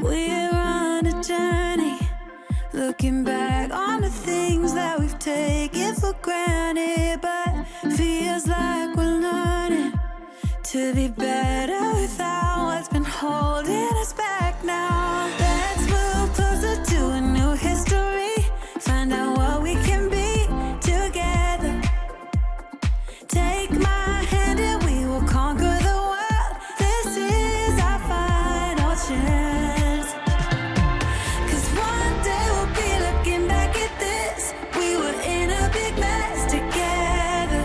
We're on a journey, looking back on the things that we've taken for granted, but feels like we're learning to be better without what's been holding us back now. Let's move closer to a new history, find out what we can be together. Take my hand and we will conquer the world. This is our final chance. 'Cause one day we'll be looking back at this. We were in a big mess together.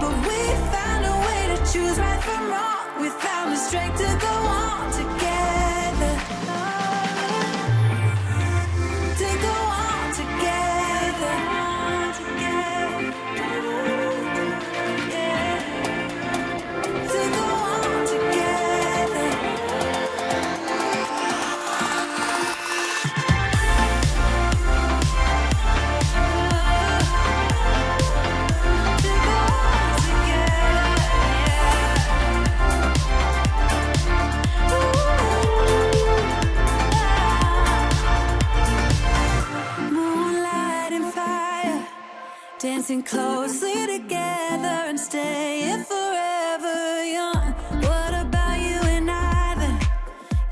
But we found a way to choose right from wrong. We found the strength to go on together. To go on together. Yeah. To go on together. To go on together. Moonlight and fire, dancing closely together and staying forever young. What about you and I then?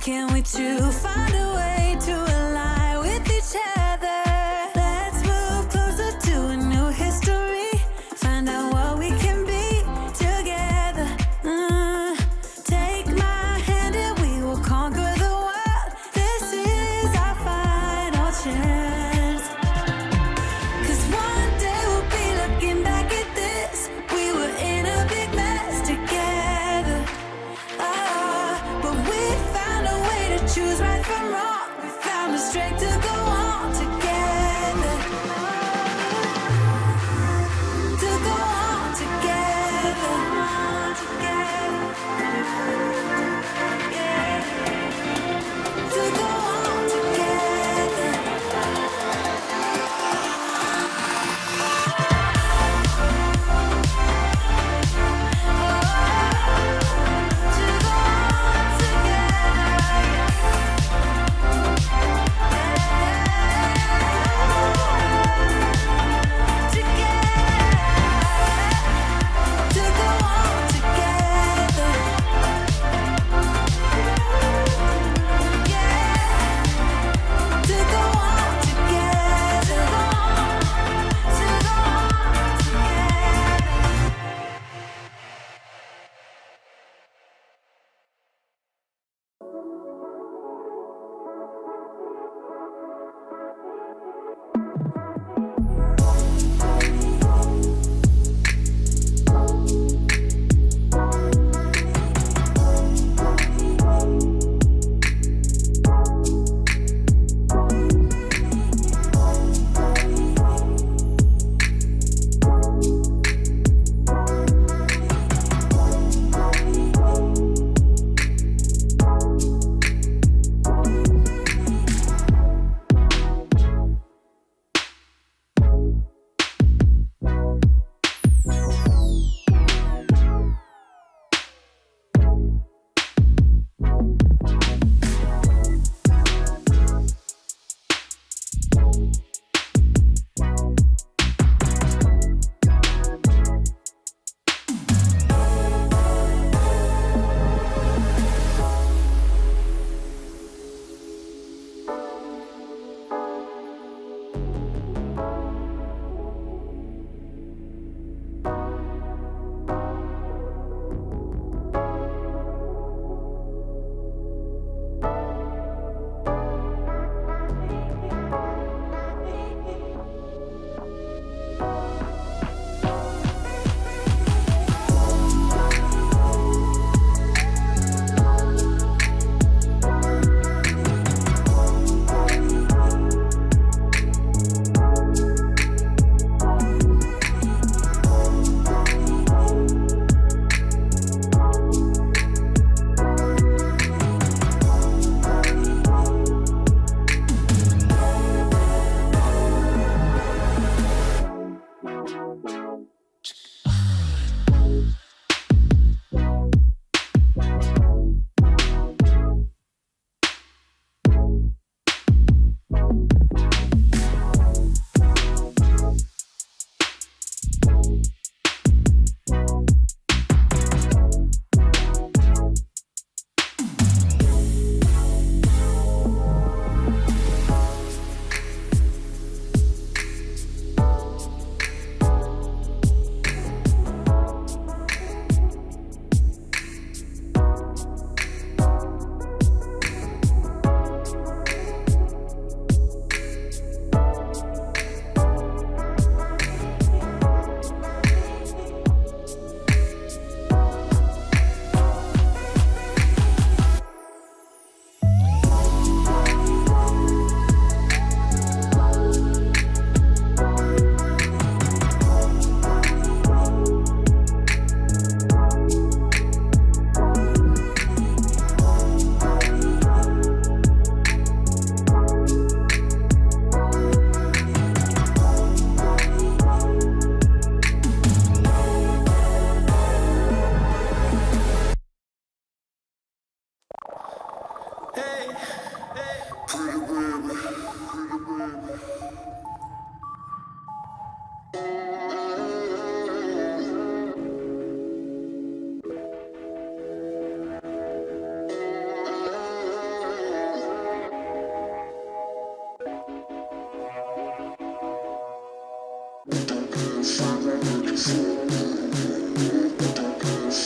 Can we two find a way to align with each other? Let's move closer to a new history, find out what we can be together. Take my hand and we will conquer the world. This is our final chance. 'Cause one day we'll be looking back at this. We were in a big mess together. But we found a way to choose right from wrong.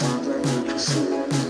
Follow what you see.